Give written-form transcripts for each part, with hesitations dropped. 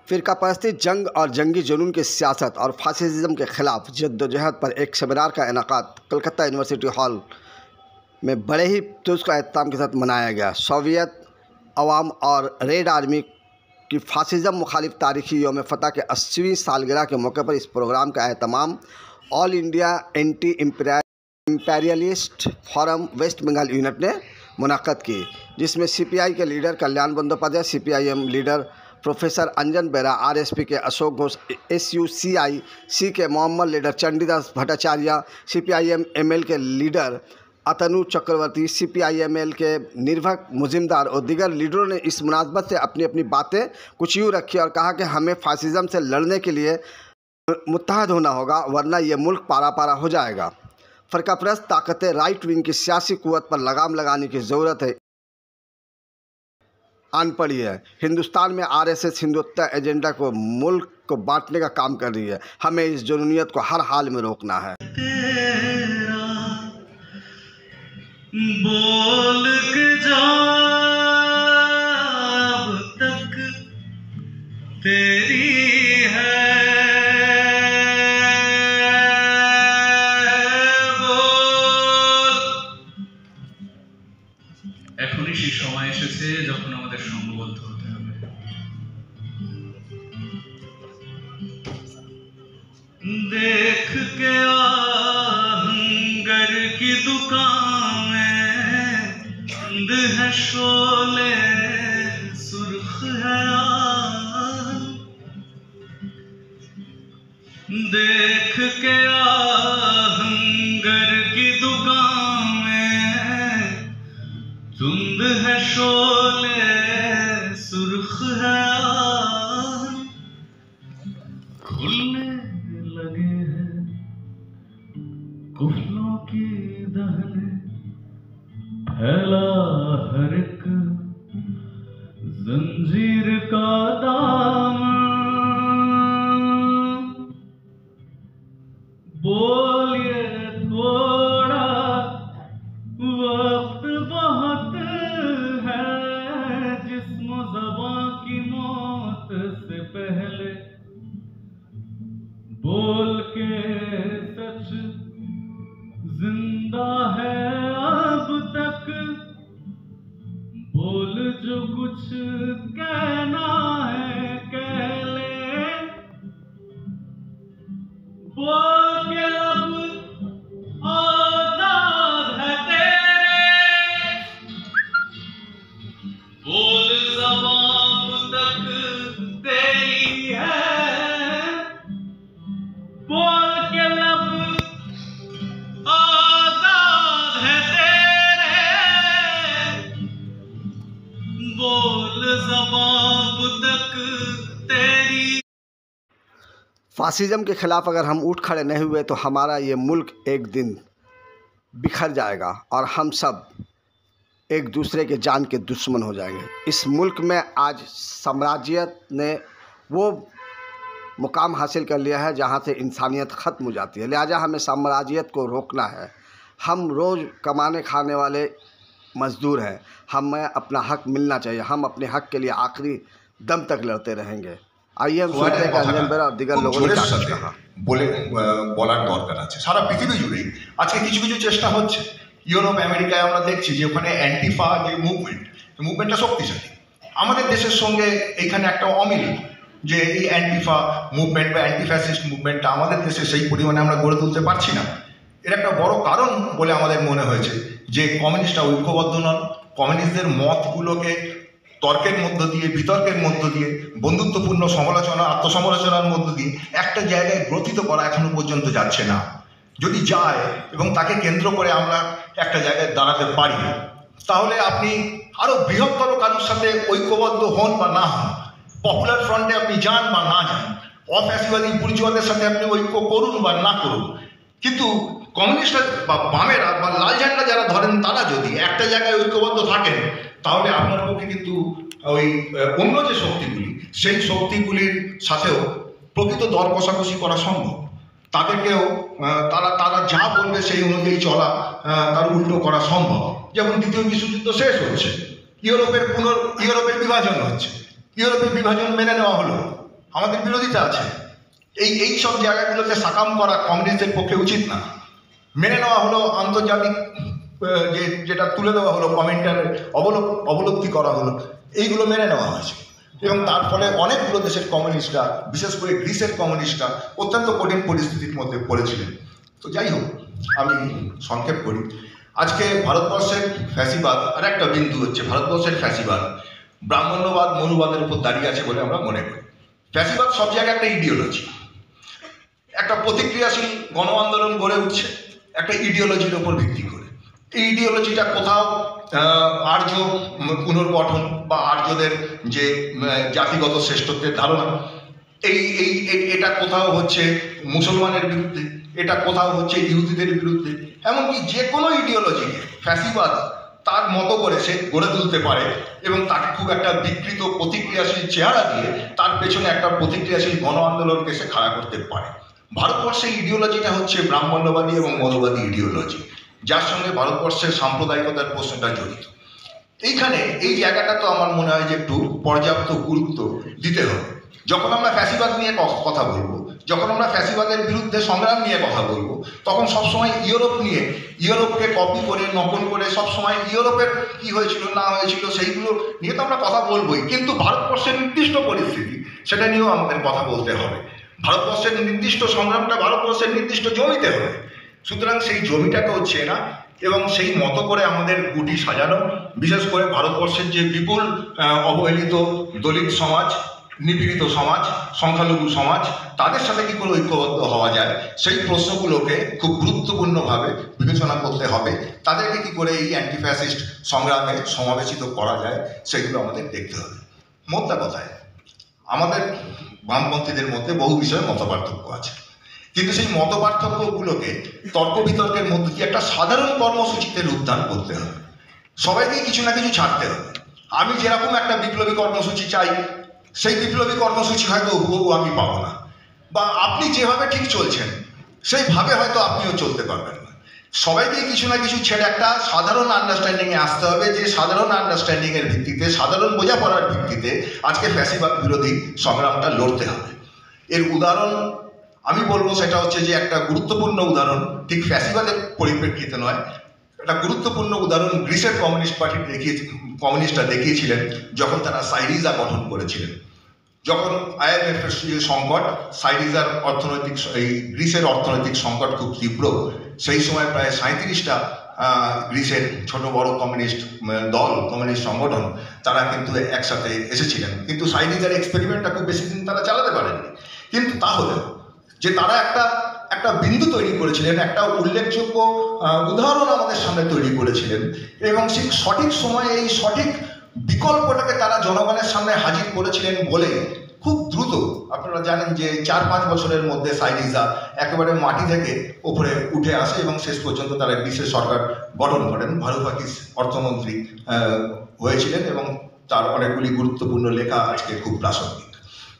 फ़िरकापरस्ती, जंग और जंगी जुनून की सियासत और फासिज़्म के ख़िलाफ़ जद्दोजहद पर एक सेमिनार का इनेकाद कलकत्ता यूनिवर्सिटी हॉल में बड़े ही जुलूस का एहतमाम के साथ मनाया गया। सोवियत अवाम और रेड आर्मी की फासिज़म मुखालिफ तारीख़ी यौम फ़तह के 80वीं सालगिरह के मौके पर इस प्रोग्राम का एहतमाम All India Anti Imperialist Forum West Bengal unit ने मुनक़्क़द की, जिसमें CPI के leader Kalyan Bandopadhyay, CPIM leader professor Anjan Bera, RSP के अशोक घोष, SUCIC के Mohammad leader Chandidas Bhattacharya, CPIM ML के लीडर अतनु चक्रवर्ती, CPIML के निर्भक मुजिमदार और दीगर लीडरों ने इस मुनासबत से अपनी अपनी बातें कुछ यूँ रखी और कहा कि हमें फासिज़म से लड़ने के लिए मुत्तहद होना होगा, वरना यह मुल्क पारा पारा हो जाएगा। फ़िरकापरस्त ताकतें राइट विंग की सियासी कुव्वत पर लगाम लगाने की ज़रूरत है आन पड़ी है। हिंदुस्तान में RSS हिंदुत्व एजेंडा को मुल्क को बांटने का काम कर रही है। हमें इस जुनूनियत को हर हाल में रोकना है। बोल के जब तक तेरी है बोल। এখনই সেই সময় এসেছে যখন আমাদের সংঘবদ্ধ হতে হবে। देख के आहंगर की दुकान में बंद है शोले सुर्ख है आग। देख के आहंगर की दुकान में धुंध है शोले सुर्ख है आग। खुलने लगे हैं कुफलों की दहने, फैला हर एक जंजीर का दामन। बोलिए थोड़ा वक्त बहुत है, जिस्म ज़बां की मौत से पहले बोल के सच जिंदा है अब तक। बोल जो कुछ कहना है कह ले, बोल के अब आजाद है तेरे। बोल ज़बान तक तेरी है, बोल के लब आजाद है तेरे। बोल ज़बान तक तेरी। फासिज़म के ख़िलाफ़ अगर हम उठ खड़े नहीं हुए तो हमारा ये मुल्क एक दिन बिखर जाएगा और हम सब एक दूसरे के जान के दुश्मन हो जाएंगे। इस मुल्क में आज साम्राज्यत ने वो मुकाम हासिल कर लिया है जहाँ से इंसानियत ख़त्म हो जाती है। लिहाजा हमें साम्राज्यत को रोकना है। हम रोज़ कमाने खाने वाले मज़दूर हैं, हमें अपना हक़ मिलना चाहिए। हम अपने हक़ के लिए आखिरी दम तक लड़ते रहेंगे। आइए हम सुनते हैं कि अंजन बेरा और दिगर लोगों ने कहा বলার দরকার আছে। সারা পৃথিবী জুড়েই আজকে কিছু কিছু চেষ্টা হচ্ছে। ইউরোপ আমেরিকায় আমরা দেখছি যে ওখানে অ্যান্টিফা যে মুভমেন্টটা শক্তিশালী। আমাদের দেশের সঙ্গে এইখানে একটা অমিল যে এই অ্যান্টিফা মুভমেন্ট বা অ্যান্টি ফ্যাসিস্ট মুভমেন্টটা আমাদের দেশে সেই পরিমাণে আমরা গড়ে তুলতে পারছি না। এর একটা বড় কারণ বলে আমাদের মনে হয়েছে যে কমিউনিস্টরা ঐক্যবদ্ধ নন। কমিউনিস্টদের মতগুলোকে তর্কের মধ্য দিয়ে, বিতর্কের মধ্য দিয়ে, বন্ধুত্বপূর্ণ সমালোচনা, আত্মসমালোচনার মধ্য দিয়ে একটা জায়গায় গ্রথিত করা এখনো পর্যন্ত যাচ্ছে না। যদি যায় এবং তাকে কেন্দ্র করে আমরা একটা জায়গায় দাঁড়াতে পারি, তাহলে আপনি আরও বৃহত্তর কারোর সাথে ঐক্যবদ্ধ হন বা না হন, পপুলার ফ্রন্টে আপনি যান বা না যান, অফ্যাসিবাদী বুর্জোয়াদের সাথে আপনি ঐক্য করুন বা না করুন, কিন্তু কমিউনিস্টরা বা বামেরা বা লাল ঝান্ডা যারা ধরেন তারা যদি একটা জায়গায় ঐক্যবদ্ধ থাকেন, তাহলে আপনার পক্ষে কিন্তু ওই অন্য যে শক্তিগুলি সেই শক্তিগুলির সাথেও প্রকৃত দর কষাকষি করা সম্ভব। তাদেরকেও তারা যা বলবে সেই অনুযায়ী চলা, তার উল্টো করা সম্ভব। যেমন দ্বিতীয় বিশ্বযুদ্ধ শেষ হচ্ছে, ইউরোপের বিভাজন হচ্ছে, ইউরোপের বিভাজন মেনে নেওয়া হলো, আমাদের বিরোধিতা আছে। এই সব জায়গাগুলোতে সাকাম করা কমিউনিস্টদের পক্ষে উচিত না। মেনে নেওয়া হলো আন্তর্জাতিক যেটা তুলে দেওয়া হলো, কমেন্টার অবলব্ধি করা হলো, এইগুলো মেনে নেওয়া হয়েছে এবং তার ফলে অনেকগুলো দেশের কমিউনিস্টরা, বিশেষ করে গ্রিসের কমিউনিস্টরা অত্যন্ত কঠিন পরিস্থিতির মধ্যে পড়েছিলেন। তো যাই হোক, আমি সংক্ষেপ করি। আজকে ভারতবর্ষের ফ্যাসিবাদ আর একটা বিন্দু হচ্ছে, ভারতবর্ষের ফ্যাসিবাদ ব্রাহ্মণ্যবাদ মনুবাদের উপর দাঁড়িয়ে আছে বলে আমরা মনে করি। ফ্যাসিবাদ সব জায়গায় একটা ইডিওলজি, একটা প্রতিক্রিয়াশীল গণ আন্দোলন গড়ে উঠছে একটা ইডিওলজির উপর ভিত্তি করে। এই ইডিওলজিটা কোথাও আর্য পুনর্গঠন বা আর্যদের যে জাতিগত শ্রেষ্ঠত্বের ধারণা, এটা কোথাও হচ্ছে মুসলমানের বিরুদ্ধে, এটা কোথাও হচ্ছে ইহুদিদের বিরুদ্ধে। এমনকি যে কোনো ইডিওলজিকে ফ্যাসিবাদ তার মতো করে সে গড়ে তুলতে পারে এবং তাকে খুব একটা বিকৃত প্রতিক্রিয়াশীল চেহারা দিয়ে তার পেছনে একটা প্রতিক্রিয়াশীল গণ আন্দোলনকে সে খাড়া করতে পারে। ভারতবর্ষের ইডিওলজিটা হচ্ছে ব্রাহ্মণ্যবাদী এবং মনুবাদী ইডিওলজি, যার সঙ্গে ভারতবর্ষের সাম্প্রদায়িকতার প্রশ্নটা জড়িত। এইখানে এই জায়গাটা তো আমার মনে হয় যে একটু পর্যাপ্ত গুরুত্ব দিতে হবে। যখন আমরা ফ্যাসিবাদ নিয়ে কথা বলবো, যখন আমরা ফ্যাসিবাদের বিরুদ্ধে সংগ্রাম নিয়ে কথা বলবো, তখন সবসময় ইউরোপ নিয়ে, ইউরোপকে কপি করে নকল করে সবসময় ইউরোপের কি হয়েছিল না হয়েছিল সেইগুলো নিয়ে তো আমরা কথা বলবোই, কিন্তু ভারতবর্ষের নির্দিষ্ট পরিস্থিতি সেটা নিয়েও আমাদের কথা বলতে হবে। ভারতবর্ষের নির্দিষ্ট সংগ্রামটা ভারতবর্ষের নির্দিষ্ট জমিতে হবে। সুতরাং সেই জমিটাকেও চেনা এবং সেই মতো করে আমাদের গুটি সাজানো, বিশেষ করে ভারতবর্ষের যে বিপুল অবহেলিত দলিত সমাজ, নিপীড়িত সমাজ, সংখ্যালঘু সমাজ, তাদের সাথে কী করে ঐক্যবদ্ধ হওয়া যায় সেই প্রশ্নগুলোকে খুব গুরুত্বপূর্ণভাবে বিবেচনা করতে হবে। তাদেরকে কী করে এই অ্যান্টি ফ্যাসিস্ট সংগ্রামে সমাবেশিত করা যায় সেগুলো আমাদের দেখতে হবে। মোদ্দা কথায় আমাদের বামপন্থীদের মধ্যে বহু বিষয়ে মতপার্থক্য আছে, কিন্তু সেই মতপার্থক্যগুলোকে তর্ক বিতর্কের মধ্যে দিয়ে একটা সাধারণ কর্মসূচিতে রূপদান করতে হবে। সবাইকেই কিছু না কিছু ছাড়তে হবে। আমি যেরকম একটা বিপ্লবী কর্মসূচি চাই, সেই বিপ্লবী কর্মসূচি হয়তো হুবহু আমি পাবো না, বা আপনি যেভাবে ঠিক চলছেন সেইভাবে হয়তো আপনিও চলতে পারবেন না। সবাইকেই কিছু না কিছু ছেড়ে একটা সাধারণ আন্ডারস্ট্যান্ডিংয়ে আসতে হবে, যে সাধারণ আন্ডারস্ট্যান্ডিংয়ের ভিত্তিতে, সাধারণ বোঝাপড়ার ভিত্তিতে আজকে ফ্যাসিবাদ বিরোধী সংগ্রামটা লড়তে হবে। এর উদাহরণ আমি বলবো সেটা হচ্ছে যে একটা গুরুত্বপূর্ণ উদাহরণ, ঠিক ফ্যাসিবাদের পরিপ্রেক্ষিতে নয়, একটা গুরুত্বপূর্ণ উদাহরণ গ্রিসের কমিউনিস্ট পার্টি কমিউনিস্টরা দেখিয়েছিলেন যখন তারা সাইরিজা গঠন করেছিলেন। যখন আইএমএফের সংকট, সাইরিজার অর্থনৈতিক, এই গ্রিসের অর্থনৈতিক সংকট খুব তীব্র, সেই সময় প্রায় 37টা গ্রিসের ছোট বড় কমিউনিস্ট দল, কমিউনিস্ট সংগঠন, তারা কিন্তু একসাথে এসেছিলেন। কিন্তু সাইরিজার এক্সপেরিমেন্টটা খুব বেশি দিন তারা চালাতে পারেননি, কিন্তু তাহলেও যে তারা একটা বিন্দু তৈরি করেছিলেন, একটা উল্লেখযোগ্য উদাহরণ আমাদের সামনে তৈরি করেছিলেন এবং সেই সঠিক সময়ে এই সঠিক বিকল্পটাকে তারা জনগণের সামনে হাজির করেছিলেন বলে খুব দ্রুত, আপনারা জানেন যে 4-5 বছরের মধ্যে সাইরিজা একেবারে মাটি থেকে ওপরে উঠে আসে এবং শেষ পর্যন্ত তারা গ্রিসের সরকার গঠন করেন। ভারুভাকিস অর্থমন্ত্রী হয়েছিলেন এবং তার অনেকগুলি গুরুত্বপূর্ণ লেখা আজকে খুব প্রাসঙ্গিক।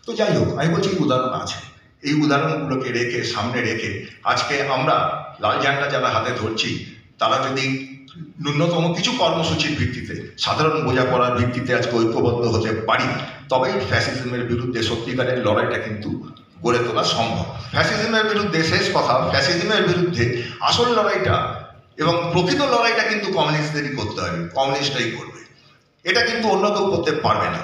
তো যাই হোক, আমি বলছি উদাহরণ আছে, এই উদাহরণগুলোকে রেখে, সামনে রেখে আজকে আমরা লাল ঝান্ডা যারা হাতে ধরছি, তারা যদি ন্যূনতম কিছু কর্মসূচির ভিত্তিতে, সাধারণ বোঝাপড়ার ভিত্তিতে আজকে ঐক্যবদ্ধ হতে পারি, তবেই ফ্যাসিজমের বিরুদ্ধে সত্যিকারের লড়াইটা কিন্তু গড়ে তোলা সম্ভব। ফ্যাসিজমের বিরুদ্ধে, শেষ কথা, ফ্যাসিজমের বিরুদ্ধে আসল লড়াইটা এবং প্রকৃত লড়াইটা কিন্তু কমিউনিস্টদেরই করতে হবে, কমিউনিস্টরাই করবে। এটা কিন্তু অন্য কেউ করতে পারবে না।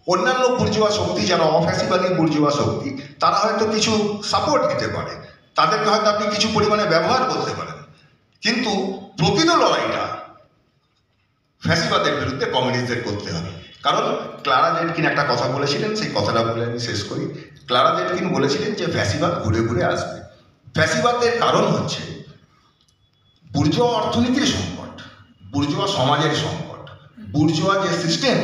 অন্যান্য বুর্জোয়া শক্তি, যারা অফ্যাসিবাদী বুর্জোয়া শক্তি, তারা হয়তো কিছু সাপোর্ট দিতে পারে, তাদেরকে হয়তো আপনি কিছু পরিমাণে ব্যবহার করতে পারেন, কিন্তু প্রকৃত লড়াইটা ফ্যাসিবাদের বিরুদ্ধে কমিউনিস্টদের করতে হবে। কারণ ক্লারা জেটকিন একটা কথা বলেছিলেন, সেই কথাটা বলে আমি শেষ করি। ক্লারা জেটকিন বলেছিলেন যে ফ্যাসিবাদ ঘুরে ঘুরে আসবে। ফ্যাসিবাদের কারণ হচ্ছে বুর্জোয়া অর্থনীতির সংকট, বুর্জোয়া সমাজের সংকট, বুর্জোয়া যে সিস্টেম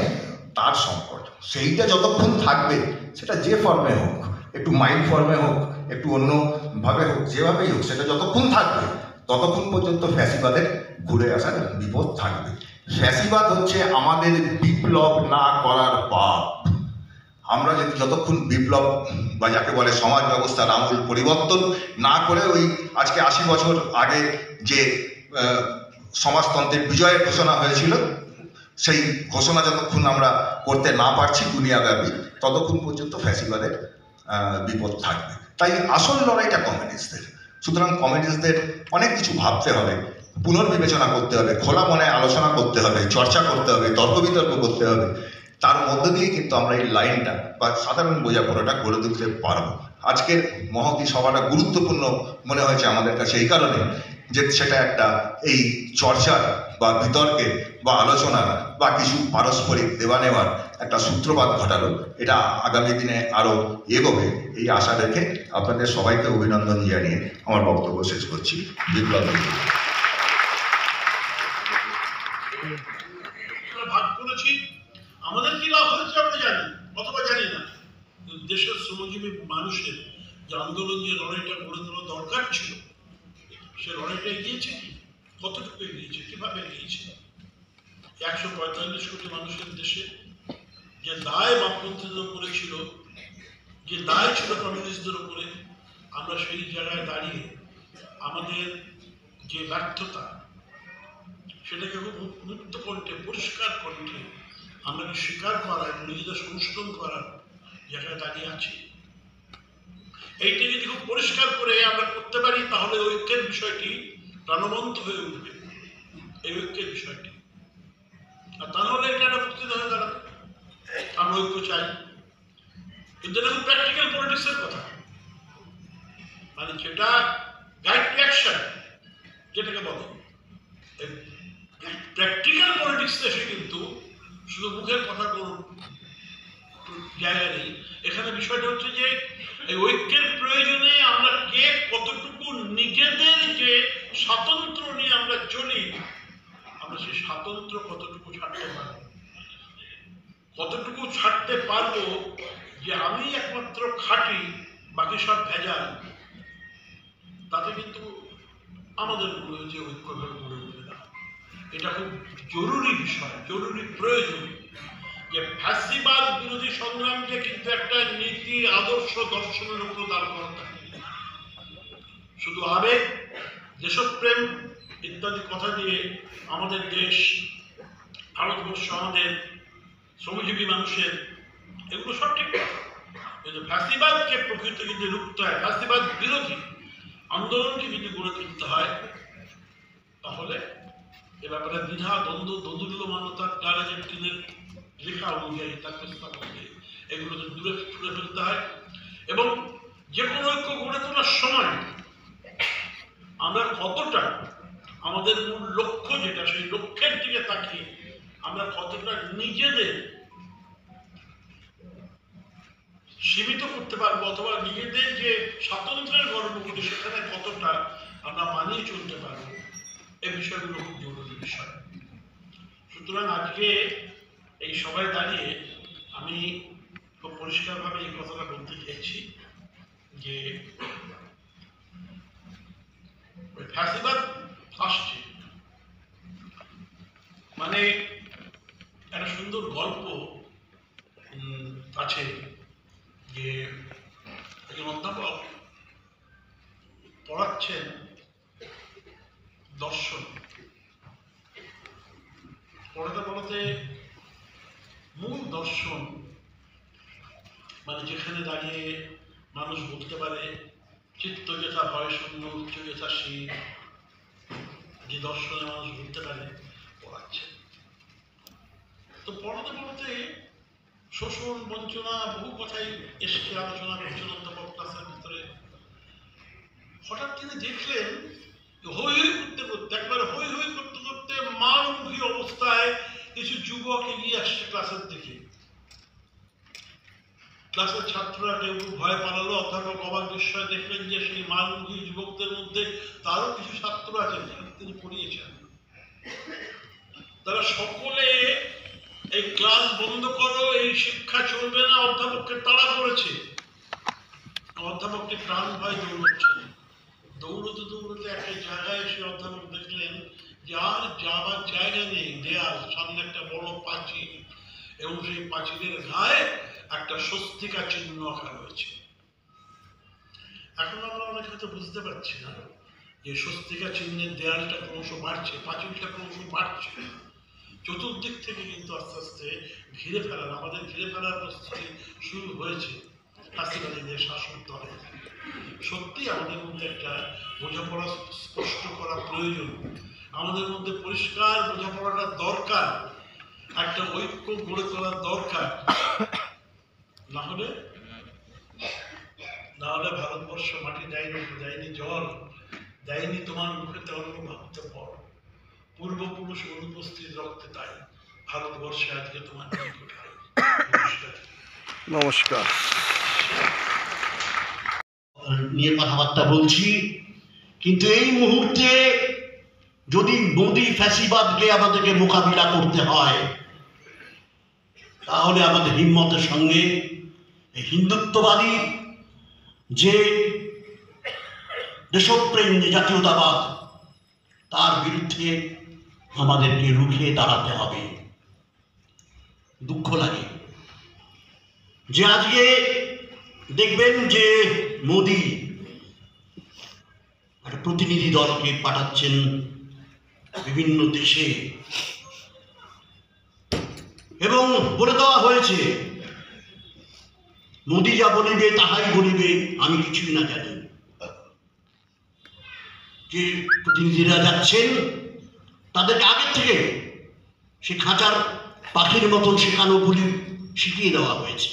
তার সংকট। সেইটা যতক্ষণ থাকবে, সেটা যে ফর্মে হোক, একটু মাইল্ড ফর্মে হোক, একটু অন্যভাবে হোক, যেভাবেই হোক, সেটা যতক্ষণ থাকবে ততক্ষণ পর্যন্ত ফ্যাসিবাদের ঘুরে আসার বিপদ থাকবে। ফ্যাসিবাদ হচ্ছে আমাদের বিপ্লব না করার পাপ। আমরা যদি যতক্ষণ বিপ্লব বা যাকে বলে সমাজ ব্যবস্থার আমূল পরিবর্তন না করে, ওই আজকে 80 বছর আগে যে সমাজতন্ত্রের বিজয়ের ঘোষণা হয়েছিল, সেই ঘোষণা যতক্ষণ আমরা করতে না পারছি দুনিয়াব্যাপী, ততক্ষণ পর্যন্ত ফ্যাসিবাদের বিপদ থাকবে। তাই আসল লড়াইটা কমিউনিস্টদের। সুতরাং কমিউনিস্টদের অনেক কিছু ভাবতে হবে, পুনর্বিবেচনা করতে হবে, খোলা মনে আলোচনা করতে হবে, চর্চা করতে হবে, তর্ক বিতর্ক করতে হবে। তার মধ্য দিয়ে কিন্তু আমরা এই লাইনটা বা সাধারণ বোঝাপড়াটা গড়ে তুলতে পারবো। আজকের মহতী সভাটা গুরুত্বপূর্ণ মনে হয়েছে আমাদের কাছে এই কারণে যে সেটা একটা এই চর্চার বা বিতর্কের বা আলোচনার বা কিছু পারস্পরিক দেওয়া নেওয়ার একটা সূত্রপাত ঘটালো। এটা আগামী দিনে আরও এগোবে এই আশা রেখে আপনাদের সবাইকে অভিনন্দন জানিয়ে আমার বক্তব্য শেষ করছি। বিপ্লব। ভাগ করেছি, আমাদের কি লাভ হয়েছে আমরা জানি অথবা জানি না। দেশের শ্রমজীবী মানুষের যে আন্দোলন, যে লড়াইটা গড়ে তোলা দরকার ছিল, সে লড়াইটা এগিয়েছে কি, কতটুকু এগিয়েছে, কিভাবে এগিয়েছে? 145 কোটি মানুষের দেশে যে দায় বামপন্থীদের উপরে ছিল, যে দায় ছিল কমিউনিস্টদের উপরে, আমরা সেই জায়গায় দাঁড়িয়ে আমাদের যে ব্যর্থতা, সেটাকে খুব মুক্ত কণ্ঠে, পরিষ্কার কণ্ঠে আমরা স্বীকার করা এবং নিজেদের সংশোধন করার জায়গায় দাঁড়িয়ে আছি। এইটা যদি খুব পরিষ্কার করে আমরা করতে পারি, তাহলে ঐক্যের বিষয়টি প্রাণবন্ত হয়ে উঠবে, এই ঐক্যের বিষয়টি। আর তা নাহলে এটা একটা বক্তৃতা হয়ে দাঁড়াবে। আমরা ঐক্য চাই, কিন্তু এটা খুব প্র্যাকটিক্যাল পলিটিক্সের কথা, মানে যেটা গাইড টু অ্যাকশন যেটাকে বলে। প্র্যাকটিক্যাল পলিটিক্স এসে কিন্তু শুধু মুখের কথা কোনো জায়গা নেই। এখানে বিষয়টা হচ্ছে যে এই ঐক্যের প্রয়োজনে আমরা কে কতটুকু নিজেদের যে স্বাতন্ত্র নিয়ে আমরা চলি, আমরা সেই স্বাতন্ত্র কতটুকু ছাড়তে পারবো, কতটুকু ছাড়তে পারবো যে আমি একমাত্র খাঁটি, বাকি সব ভেজাল। তাতে কিন্তু আমাদের যে ঐক্য গড়ে উঠবে না। এটা খুব জরুরি বিষয়, জরুরি প্রয়োজন যে ফ্যাসিবাদ বিরোধী সংগ্রামকে কিন্তু একটা নীতি, আদর্শ, দর্শনের উপর দাঁড় করা থাকে। শুধু আবেগ, দেশপ্রেম ইত্যাদি কথা দিয়ে আমাদের দেশ, ভারতবর্ষ, আমাদের শ্রমজীবী মানুষের, এগুলো সব ঠিক কথা। কিন্তু ফ্যাসিবাদকে প্রকৃত যদি রুখতে হয়, ফ্যাসিবাদ বিরোধী আন্দোলনকে যদি গড়ে তুলতে হয়, তাহলে এ ব্যাপারে দ্বিধা, দ্বন্দ্ব, দোদুল্যমানতা, ক্লারেজেন্টিনের লেখা অনুযায়ী, তার প্রস্তাব অনুযায়ী এগুলোকে দূরে ছুড়ে ফেলতে হয়। এবং যে কোনো ঐক্য গড়ে তোলার সময় আমরা কতটা আমাদের মূল লক্ষ্য যেটা, সেই লক্ষ্যের দিকে তাকিয়ে আমরা কতটা নিজেদের সীমিত করতে পারবো, অথবা নিজেদের যে স্বাতন্ত্র্যের গর্বগুলি সেখানে কতটা আমরা মানিয়ে চলতে পারবো, এই বিষয়গুলো খুব জরুরি বিষয়। সুতরাং আজকে এই সবাই দাঁড়িয়ে আমি খুব পরিষ্কারভাবে এই কথাটা বলতে চাইছি যে ফ্যাসিবাদ আসছে, মানে একটা সুন্দর গল্প আছে যে একজন অধ্যাপক পড়াচ্ছেন দর্শন, পড়াতে পড়াতে মূল দর্শন, মানে যেখানে দাঁড়িয়ে মানুষ বলতে পারে চিত্ত যথা ভয় শূন্য, উচ্চ যথা শীত, যে দর্শনে মানুষ বলতে পারে, পড়াচ্ছেন। তো পড়াতে পড়াতে শোষণ, বঞ্চনা, বহু কথাই এসছে, আলোচনা করছেন অধ্যাপক ক্লাসের ভিতরে। হঠাৎ তিনি দেখলেন হই হই করতে করতে, একবারে হই হই করতে করতে মারমুখী অবস্থায় কিছু যুবক এগিয়ে আসছে ক্লাসের দিকে। ক্লাসের ছাত্ররা কেউ ভয় পালালো। অধ্যাপক অবাক বিস্ময় দেখলেন যে সেই মারমুখী যুবকদের মধ্যে তারও কিছু ছাত্র আছেন যারা তিনি পড়িয়েছেন। তারা সকলে এই ক্লাস বন্ধ করো, এই শিক্ষা চলবে না, অধ্যাপককে তাড়া করেছে। অধ্যাপককে প্রাণ ভয় দৌড়চ্ছেন। দৌড়তে দৌড়তে একটা জায়গায় এসে অধ্যাপক দেখলেন যে আর যাবার জায়গা নেই, দেয়াল, সামনে একটা বড় প্রাচীর, এবং সেই প্রাচীরের গায়ে একটা স্বস্তিকা চিহ্ন আঁকা রয়েছে। এখন আমরা অনেক হয়তো বুঝতে পারছি না যে স্বস্তিকা চিহ্নের দেয়ালটা ক্রমশ বাড়ছে, প্রাচীরটা ক্রমশ বাড়ছে। চতুর্দিক থেকে কিন্তু আস্তে আস্তে ঘিরে ফেলার, আমাদের ঘিরে ফেলার প্রস্তুতি শুরু হয়েছে। ফ্যাসিবাদীদের শাসন দলে। সত্যি আমাদের মধ্যে একটা বোঝাপড়া স্পষ্ট করা প্রয়োজন, আমাদের মধ্যে পরিষ্কার বোঝাপড়াটা দরকার, একটা ঐক্য গড়ে তোলা দরকার। না হলে ভারতবর্ষ মাটি দেয়নি জল, দেয়নি তোমার মুখেতে অন্য ভাবতে পর, পূর্বপুরুষ অনুপস্থিত রক্তে তাই ভারতবর্ষে আজকে তোমার নমস্কার। নিয়ে কথাবার্তা বলছি, কিন্তু এই মুহূর্তে যদি মোদি ফ্যাসিবাদকে আমাদেরকে মোকাবিলা করতে হয়, তাহলে আমাদের হিম্মতের সঙ্গে হিন্দুত্ববাদী যে দেশপ্রেম, যে জাতীয়তাবাদ, তার বিরুদ্ধে আমাদেরকে রুখে দাঁড়াতে হবে। দুঃখ লাগে যে আজকে দেখবেন যে মোদি একটা প্রতিনিধি দলকে পাঠাচ্ছেন বিভিন্ন দেশে, এবং বলে দেওয়া হয়েছে মোদি যা বলিবে তাহাই বলিবে, আমি কিছুই না জানি। যে প্রতিনিধিরা যাচ্ছেন তাদেরকে আগের থেকে সে খাঁচার পাখির মতন শেখানোগুলি শিখিয়ে দেওয়া হয়েছে,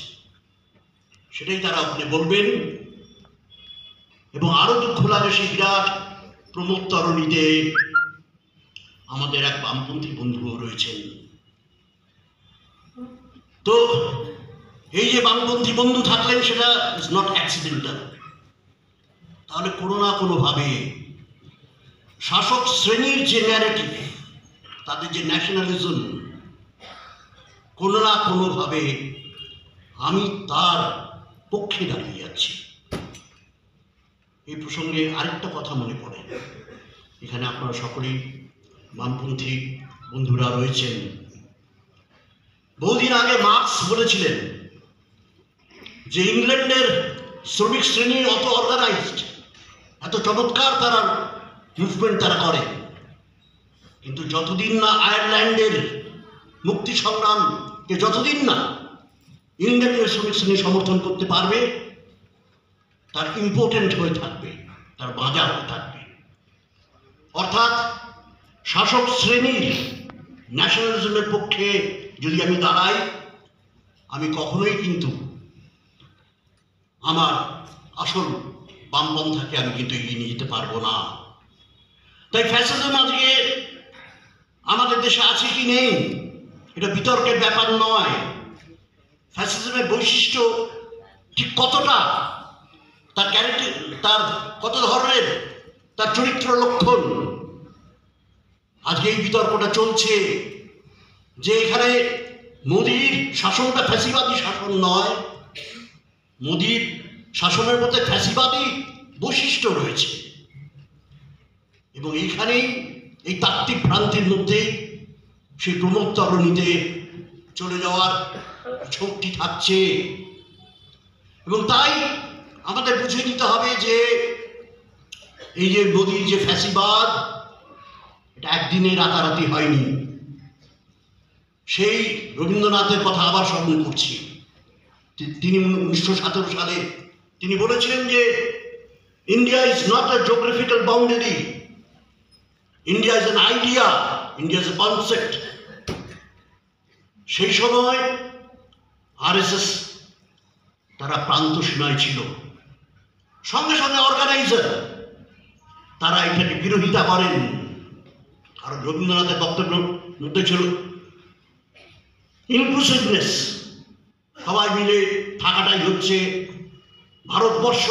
সেটাই তারা ওখানে বলবেন। এবং আরো দুঃখ লাগে, সেই বিরাট প্রমোদ তরণীতে আমাদের এক বামপন্থী বন্ধুও রয়েছেন। তো এই যে বামপন্থী বন্ধু থাকলেন, সেটা ইজ নট অ্যাক্সিডেন্টাল। তাহলে কোনো না কোনোভাবে শাসক শ্রেণীর যে ন্যারেটিভ, তাদের যে ন্যাশনালিজম, কোনো না কোনোভাবে আমি তার পক্ষে দাঁড়িয়ে যাচ্ছি। এই প্রসঙ্গে আরেকটা কথা মনে পড়ে, এখানে আপনারা সকলেই বামপন্থী বন্ধুরা রয়েছেন। বহুদিন আগে মার্কস বলেছিলেন যে ইংল্যান্ডের শ্রমিক শ্রেণী অত অর্গানাইজড, এত চমৎকার তারা মুভমেন্ট তারা করে, কিন্তু যতদিন না আয়ারল্যান্ডের মুক্তি সংগ্রামকে যতদিন না ইংল্যান্ডের শ্রমিক শ্রেণী সমর্থন করতে পারবে, তার ইম্পর্টেন্ট হয়ে থাকবে, তার বাঁচা হয়ে থাকবে। অর্থাৎ শাসক শ্রেণীর ন্যাশনালিজমের পক্ষে যদি আমি দাঁড়াই, আমি কখনোই কিন্তু আমার আসল বামপন্থাকে আমি কিন্তু এগিয়ে নিয়ে যেতে পারবো না। তাই ফ্যাসিজম আজকে আমাদের দেশে আছে কি নেই, এটা বিতর্কের ব্যাপার নয়। ফ্যাসিজমের বৈশিষ্ট্য ঠিক কতটা, তার ক্যারেক্টার, তার কত ধরনের, তার চরিত্র লক্ষণ, আজকে এই বিতর্কটা চলছে। যে এখানে মোদির শাসনটা ফ্যাসিবাদী শাসন নয়, মোদির শাসনের মধ্যে ফ্যাসিবাদী বৈশিষ্ট্য রয়েছে, এবং এইখানেই এই তাত্ত্বিক ভ্রান্তির মধ্যে সেই প্রমোদ তরণীতে চলে যাওয়ার ঝোঁকটি থাকছে। এবং তাই আমাদের বুঝে নিতে হবে যে এই যে মোদির যে ফ্যাসিবাদ, এটা একদিনে রাতারাতি হয়নি। সেই রবীন্দ্রনাথের কথা আবার স্মরণ করছি। তিনি 1917 সালে তিনি বলেছিলেন যে India is not a geographical boundary, India is an idea, India is a concept. সেই সময় আরএসএস তারা প্রান্ত সীমায় ছিল, সঙ্গে সঙ্গে অর্গানাইজার তারা এটাকে বিরোধিতা করেন। আর রবীন্দ্রনাথের বক্তব্যের মধ্যে ছিল ইনক্লুসিভনেস, সবাই মিলে থাকাটাই হচ্ছে ভারতবর্ষ।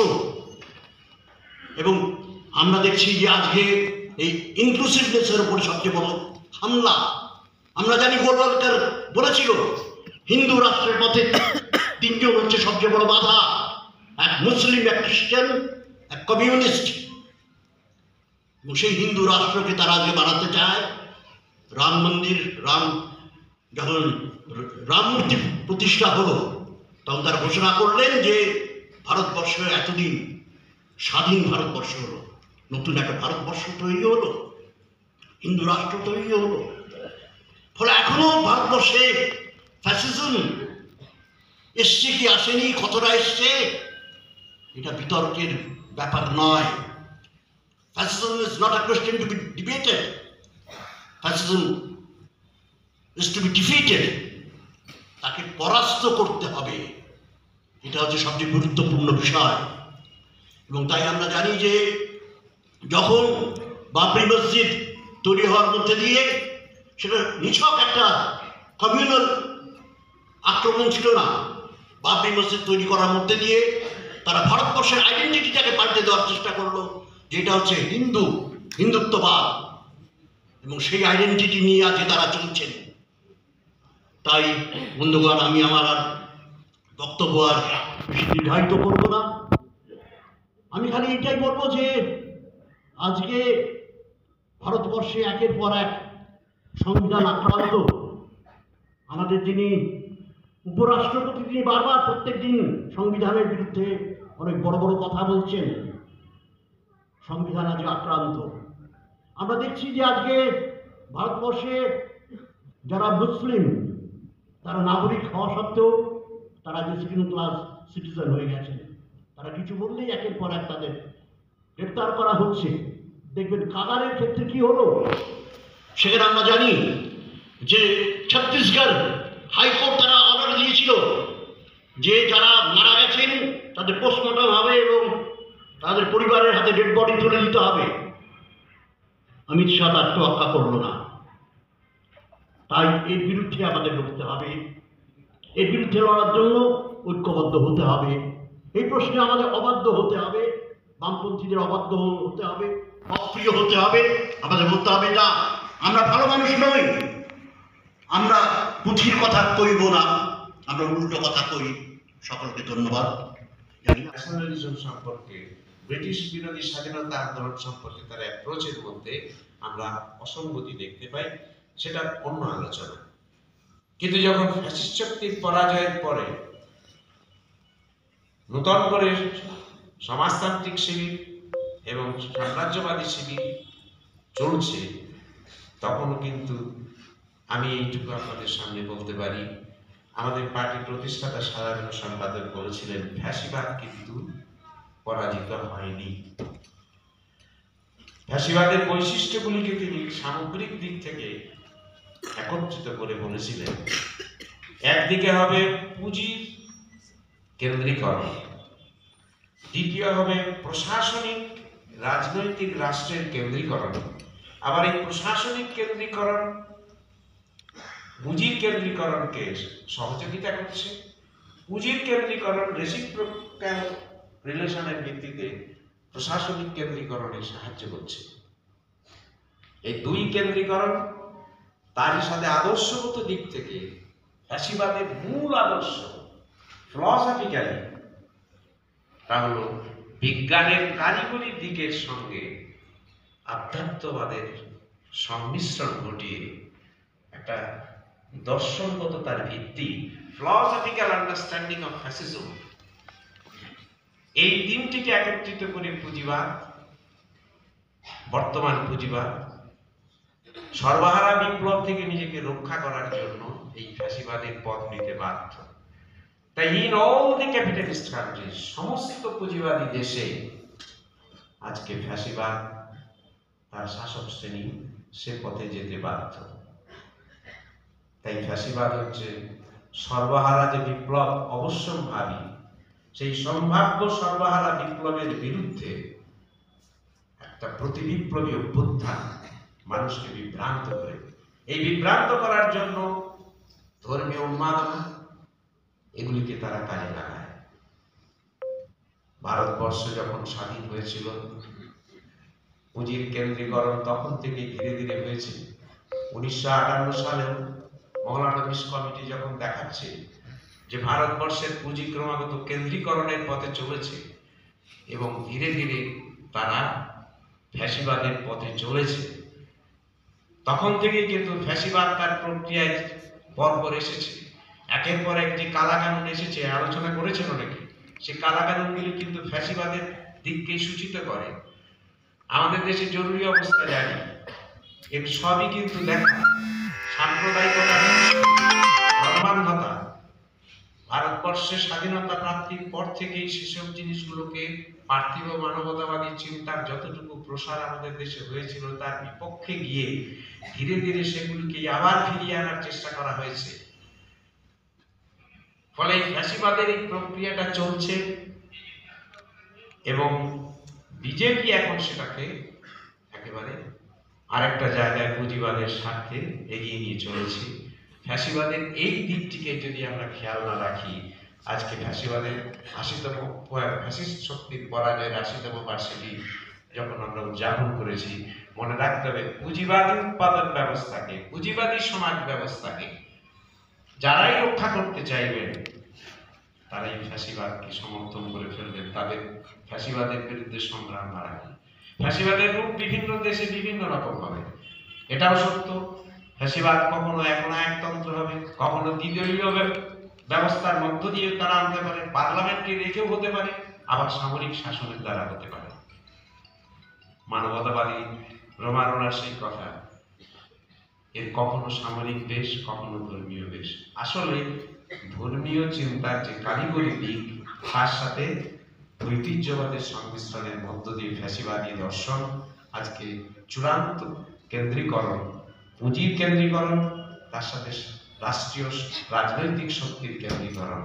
এবং আমরা দেখছি যে আজকে এই ইনক্লুসিভনেসের উপরে সবচেয়ে বড় হামলা। আমরা জানি গোলওয়ালকার বলেছিল হিন্দু রাষ্ট্রের পথে তিনজন হচ্ছে সবচেয়ে বড় বাধা, এক মুসলিম, এক খ্রিস্টান, এক কমিউনিস্ট। সেই হিন্দু রাষ্ট্রকে তারা আজকে বানাতে চায়। রাম মন্দির, যখন রাম মূর্তি প্রতিষ্ঠা হলো, তখন তারা ঘোষণা করলেন যে ভারতবর্ষ এতদিন স্বাধীন ভারতবর্ষ হলো, নতুন একটা ভারতবর্ষ তৈরি হলো, হিন্দু রাষ্ট্র তৈরি হলো। ফলে এখনো ভারতবর্ষে ফ্যাসিজম এসছে কি আসেনি, কতটা এসছে, এটা বিতর্কের ব্যাপার নয়। Fascism is not a question to be debated. Fascism is to be defeated. তাকে পরাস্ত করতে হবে, এটা হচ্ছে সবচেয়ে গুরুত্বপূর্ণ বিষয়। এবং তাই আমরা জানি যে যখন বাবরি মসজিদ তৈরি হওয়ার মধ্যে দিয়ে সেটা নিছক একটা কমিউনাল আক্রমণ ছিল না। বাবরি মসজিদ তৈরি করার মধ্যে দিয়ে তারা ভারতবর্ষের আইডেন্টিটিটাকে পাল্টে দেওয়ার চেষ্টা করলো, যেটা হচ্ছে হিন্দুত্ববাদ, এবং সেই আইডেন্টিটি নিয়ে আজকে তারা চলছেন। তাই বন্ধুগণ, আমি আমার আর বক্তব্য আর বেশি দীর্ঘায়িত করবো না। আমি খালি এটাই বলবো যে আজকে ভারতবর্ষে একের পর এক সংবিধান আক্রান্ত। আমাদের যিনি উপরাষ্ট্রপতি, তিনি বারবার প্রত্যেক দিন সংবিধানের বিরুদ্ধে অনেক বড় বড় কথা বলছেন। সংবিধান আজকে আক্রান্ত। আমরা দেখছি যে আজকে ভারতবর্ষে যারা মুসলিম, তারা নাগরিক হওয়া সত্ত্বেও তারা যে সেকেন্ড ক্লাস সিটিজেন হয়ে গেছেন। তারা কিছু বললেই একের পর এক তাদের গ্রেপ্তার করা হচ্ছে। দেখবেন কাগারের ক্ষেত্রে কি হলো, সেখানে আমরা জানি যে ছত্তিশগড় হাইকোর্ট তারা অর্ডার দিয়েছিল যে যারা মারা গেছেন তাদের পোস্টমর্টম হবে এবং তাদের পরিবারের হাতে ডেড বডি তুলে দিতে হবে। অমিত শাহ তার তোয়াক্কা করল না। তাই এর বিরুদ্ধে আমাদের লড়তে হবে, এর বিরুদ্ধে লড়ার জন্য ঐক্যবদ্ধ হতে হবে। এই প্রশ্নে আমাদের অবাধ্য হতে হবে, বামপন্থীদের অবাধ্য হতে হবে, অপ্রিয় হতে হবে। আমাদের বলতে হবে না, আমরা ভালো মানুষ নই, আমরা পুঁথির কথা কইব না, আমরা উল্টো কথা কই। সকলকে ধন্যবাদ। ন্যাশনালিজম সম্পর্কে, ব্রিটিশ বিরোধী স্বাধীনতা আন্দোলন সম্পর্কে তার অ্যাপ্রোচের মধ্যে আমরা অসঙ্গতি দেখতে পাই, সেটা অন্য আলোচনা। কিন্তু যখন ফ্যাসিস্ট শক্তির পরাজয়ের পরে নূতন করে সমাজতান্ত্রিক শিবির এবং সাম্রাজ্যবাদী শিবির চলছে, তখন কিন্তু আমি এইটুকু আপনাদের সামনে বলতে পারি, আমাদের পার্টির প্রতিষ্ঠাতা সাধারণ সম্পাদক বলেছিলেন, ফ্যাসিবাদ কিন্তু পরাজিত হয়নি। ফ্যাসিবাদের বৈশিষ্ট্যগুলিকে তিনি সামগ্রিক দিক থেকে একত্রিত করে বলেছিলেন, একদিকে হবে পুঁজির কেন্দ্রীকরণ, দ্বিতীয় হবে প্রশাসনিক রাজনৈতিক রাষ্ট্রের কেন্দ্রীকরণ। আবার এই প্রশাসনিক কেন্দ্রীকরণ পুঁজির কেন্দ্রীকরণকে সহযোগিতা করছে, পুঁজির কেন্দ্রীকরণ রেসিপ্রোকাল রিলেশনের ভিত্তিতে প্রশাসনিক কেন্দ্রীকরণে সাহায্য করছে। এই দুই কেন্দ্রীকরণ, তারই সাথে আদর্শগত দিক থেকে ফ্যাসিবাদের মূল আদর্শ ফিলসফিক্যালি তা হলো বিজ্ঞানের কারিগরি দিকের সঙ্গে আধ্যাত্মবাদের সংমিশ্রণ ঘটিয়ে একটা দর্শনগত তার ভিত্তি, ফিলসফিক্যাল আন্ডারস্ট্যান্ডিং অফ ফ্যাসিজম। এই তিনটিকে একত্রিত করে পুঁজিবাদ, বর্তমান পুঁজিবাদ সর্বহারা বিপ্লব থেকে নিজেকে রক্ষা করার জন্য এই ফ্যাসিবাদের পথ নিতে বাধ্য। তাই in all the capitalist countries, সমস্ত পুঁজিবাদী দেশে আজকে ফ্যাসিবাদ তার শাসক শ্রেণী সে পথে যেতে বাধ্য। তাই ফ্যাসিবাদ হচ্ছে সর্বহারা যে বিপ্লব অবশ্যম্ভাবী, সেই সম্ভাব্য সর্বহারা বিপ্লবের বিরুদ্ধে একটা প্রতিবিপ্লবী অভ্যুত্থান মানুষকে বিভ্রান্ত করে। এই বিভ্রান্ত করার জন্য ধর্মীয় উন্মাদনা এগুলিকে তারা কাজে লাগায়। ভারতবর্ষ যখন স্বাধীন হয়েছিল, পুঁজির কেন্দ্রীকরণ তখন থেকে ধীরে ধীরে হয়েছে। 1958 সালেও মৌলানা মিস কমিটি যখন দেখাচ্ছে যে ভারতবর্ষের পুঁজি ক্রমাগত কেন্দ্রীকরণের পথে চলেছে এবং ধীরে ধীরে তারা ফ্যাসিবাদের পথে চলেছে, তখন থেকেই কিন্তু ফ্যাসিবাদ তার প্রক্রিয়ায় পরপর এসেছে। একের পর একটি কালাকানুন এসেছে, আলোচনা করেছেন অনেকে। সেই কালাকানুনগুলি কিন্তু ফ্যাসিবাদের দিককেই সূচিত করে। আমাদের দেশে জরুরি অবস্থা জারি, এর সবই কিন্তু দেখা সাম্প্রদায়িকতা, ধর্মান্ধতা, ভারতবর্ষ ভারতবর্ষের স্বাধীনতা প্রাপ্তির পর থেকেই সেসব জিনিসগুলোকে পার্থিব মানবতাবাদী চিন্তার যতটুকু প্রসার আমাদের দেশে হয়েছিল তার বিপক্ষে গিয়ে ধীরে ধীরে সেগুলিকে আবার ফিরিয়ে আনার চেষ্টা করা হয়েছে। ফলে ফ্যাসিবাদের এই প্রক্রিয়াটা চলছে এবং বিজেপি এখন সেটাকে একেবারে আরেকটা জায়গায় পুঁজিবাদের স্বার্থে এগিয়ে নিয়ে চলেছে। ফ্যাসিবাদের এই দিকটিকে যদি আমরা খেয়াল না রাখি, আজকে ফ্যাসিবাদের ৮০তম ফ্যাসিস্ট শক্তির পরাজয়ের ৮০তম বার্ষিকী যখন আমরা উদযাপন করেছি, মনে রাখতে হবে পুঁজিবাদী উৎপাদন ব্যবস্থাকে, পুঁজিবাদী সমাজ ব্যবস্থাকে যারাই রক্ষা করতে চাইবেন তারাই ফ্যাসিবাদকে সমর্থন করে ফেলবেন, তাদের ফ্যাসিবাদের বিরুদ্ধে সংগ্রাম বাড়াবে। ফ্যাসিবাদের রূপ বিভিন্ন দেশে বিভিন্ন রকম হবে, এটাও সত্য। ফ্যাসিবাদ কখনো একনায়কতন্ত্র হবে, কখনো দ্বিদলীয় ব্যবস্থার মধ্য দিয়ে তারা আনতে পারে, পার্লামেন্টকে রেখেও হতে পারে, আবার সামরিক শাসনের দ্বারা হতে পারে। মানবতাবাদী রোমারোনার সেই কথা, এর কখনো সামরিক দেশ, কখনো ধর্মীয় দেশ। আসলে ধর্মীয় চিন্তার যে কারিগরি দিক, তার সাথে ঐতিহ্যবাদের সংমিশ্রণের মধ্য দিয়ে ফ্যাসিবাদী দর্শন আজকে চূড়ান্ত কেন্দ্রীকরণ, পুঁজির কেন্দ্রীকরণ, তার সাথে রাষ্ট্রীয় রাজনৈতিক শক্তির কেন্দ্রীকরণ,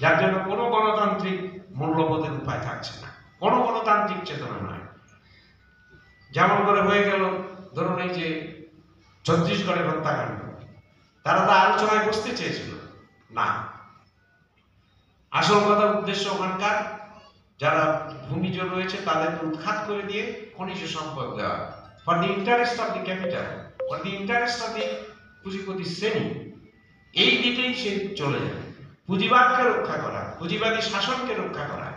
যার জন্য কোনো গণতান্ত্রিক মূল্যবোধের উপায় থাকছে না, কোনো গণতান্ত্রিক চেতনা নয়। যেমন করে হয়ে গেল ধরুন এই যে ছত্তিশগড়ের হত্যাকাণ্ড, তারা তো আলোচনায় বসতে চেয়েছিল না, আসল কথা উদ্দেশ্য ওখানকার যারা ভূমিজ রয়েছে তাদেরকে উৎখাত করে দিয়ে খনিজ সম্পদ দেওয়া, for the interest of the capital, for the interest of the পুঁজিপতি শ্রেণী। এই দিকেই সে চলে যায়, পুঁজিবাদকে রক্ষা করা, পুঁজিবাদী শাসনকে রক্ষা করা,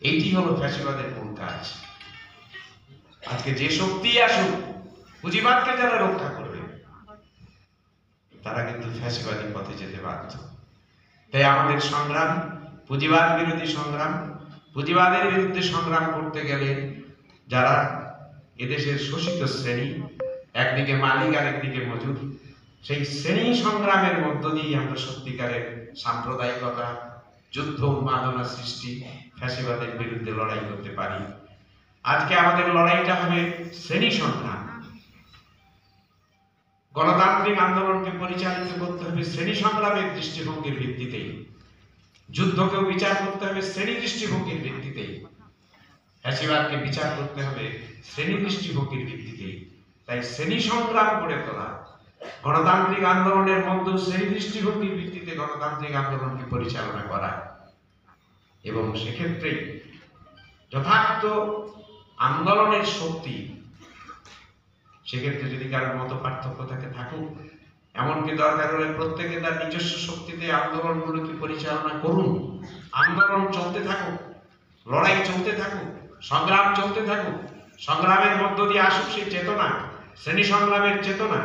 এইটি হলো ফ্যাসিবাদের মূল কাজ। আজকে যে শক্তি আসুক, পুঁজিবাদকে যারা রক্ষা করবে তারা কিন্তু ফ্যাসিবাদী পথে যেতে বাধ্য। তাই আমাদের সংগ্রাম পুঁজিবাদ বিরোধী সংগ্রাম, পুঁজিবাদের বিরুদ্ধে সংগ্রাম করতে গেলে যারা এদেশের শোষিত শ্রেণী, একদিকে মালিক আর একদিকে মজুর, সেই শ্রেণী সংগ্রামের মধ্য দিয়ে আমরা সত্যিকারের সাম্প্রদায়িকতা, যুদ্ধ উন্মাদনা সৃষ্টি, ফ্যাসিবাদের বিরুদ্ধে লড়াই করতে পারি। আজকে আমাদের লড়াইটা হবে শ্রেণী সংগ্রাম। গণতান্ত্রিক আন্দোলনকে পরিচালিত করতে হবে শ্রেণী সংগ্রামের দৃষ্টিভঙ্গির ভিত্তিতেই, যুদ্ধকেও বিচার করতে হবে শ্রেণী দৃষ্টিভঙ্গির ভিত্তিতেই, ফ্যাসিবাদকে বিচার করতে হবে শ্রেণী দৃষ্টিভঙ্গির ভিত্তিতেই। তাই শ্রেণী সংগ্রাম করে তোলা, গণতান্ত্রিক আন্দোলনের মধ্যে শ্রেণী দৃষ্টিভঙ্গির ভিত্তিতে গণতান্ত্রিক আন্দোলনকে পরিচালনা করা, এবং সেক্ষেত্রে যথার্থ আন্দোলনের শক্তি, সেক্ষেত্রে যদি কারোর মতো পার্থক্য থাকে থাকুক, এমনকি দরকার হলে প্রত্যেকে তার নিজস্ব শক্তিতে আন্দোলনগুলোকে পরিচালনা করুন, আন্দোলন চলতে থাকুক, লড়াই চলতে থাকুক, সংগ্রাম চলতে থাকুক, সংগ্রামের মধ্য দিয়ে আসুক সেই চেতনা, শ্রেণী সংগ্রামের চেতনা,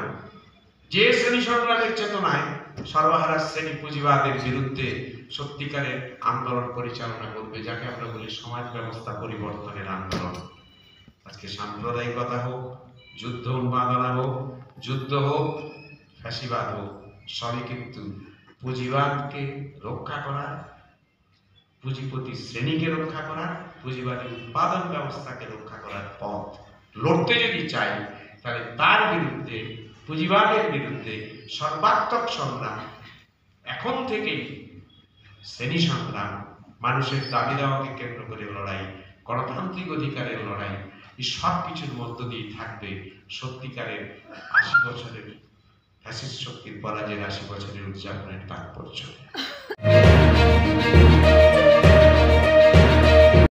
যে শ্রেণী সংগ্রামের চেতনায় সর্বহারা শ্রেণী পুঁজিবাদের বিরুদ্ধে সত্যিকারের আন্দোলন পরিচালনা করবে, যাকে আমরা বলি সমাজ ব্যবস্থা পরিবর্তনের আন্দোলন। আজকে সাম্প্রদায়িকতা হোক, যুদ্ধ উন্মাদনা হোক, যুদ্ধ হোক, ফ্যাসিবাদ হোক, সবই কিন্তু পুঁজিবাদকে রক্ষা করা, পুঁজিপতি শ্রেণীকে রক্ষা করা, পুঁজিবাদী উৎপাদন ব্যবস্থাকে রক্ষা করার পথ। লড়তে যদি চাই তাহলে তার বিরুদ্ধে, পুঁজিবাদের বিরুদ্ধে সর্বাত্মক সংগ্রাম এখন থেকেই, শ্রেণী সংগ্রাম, মানুষের দাবি দাওয়াকে কেন্দ্র করে লড়াই, গণতান্ত্রিক অধিকারের লড়াই, এই সব কিছুর মধ্য দিয়ে থাকবে সত্যিকারের ৮০ বছরের ফ্যাসিস্ট শক্তির পরাজয়ের ৮০ বছরের উদযাপনের তাৎপর্য।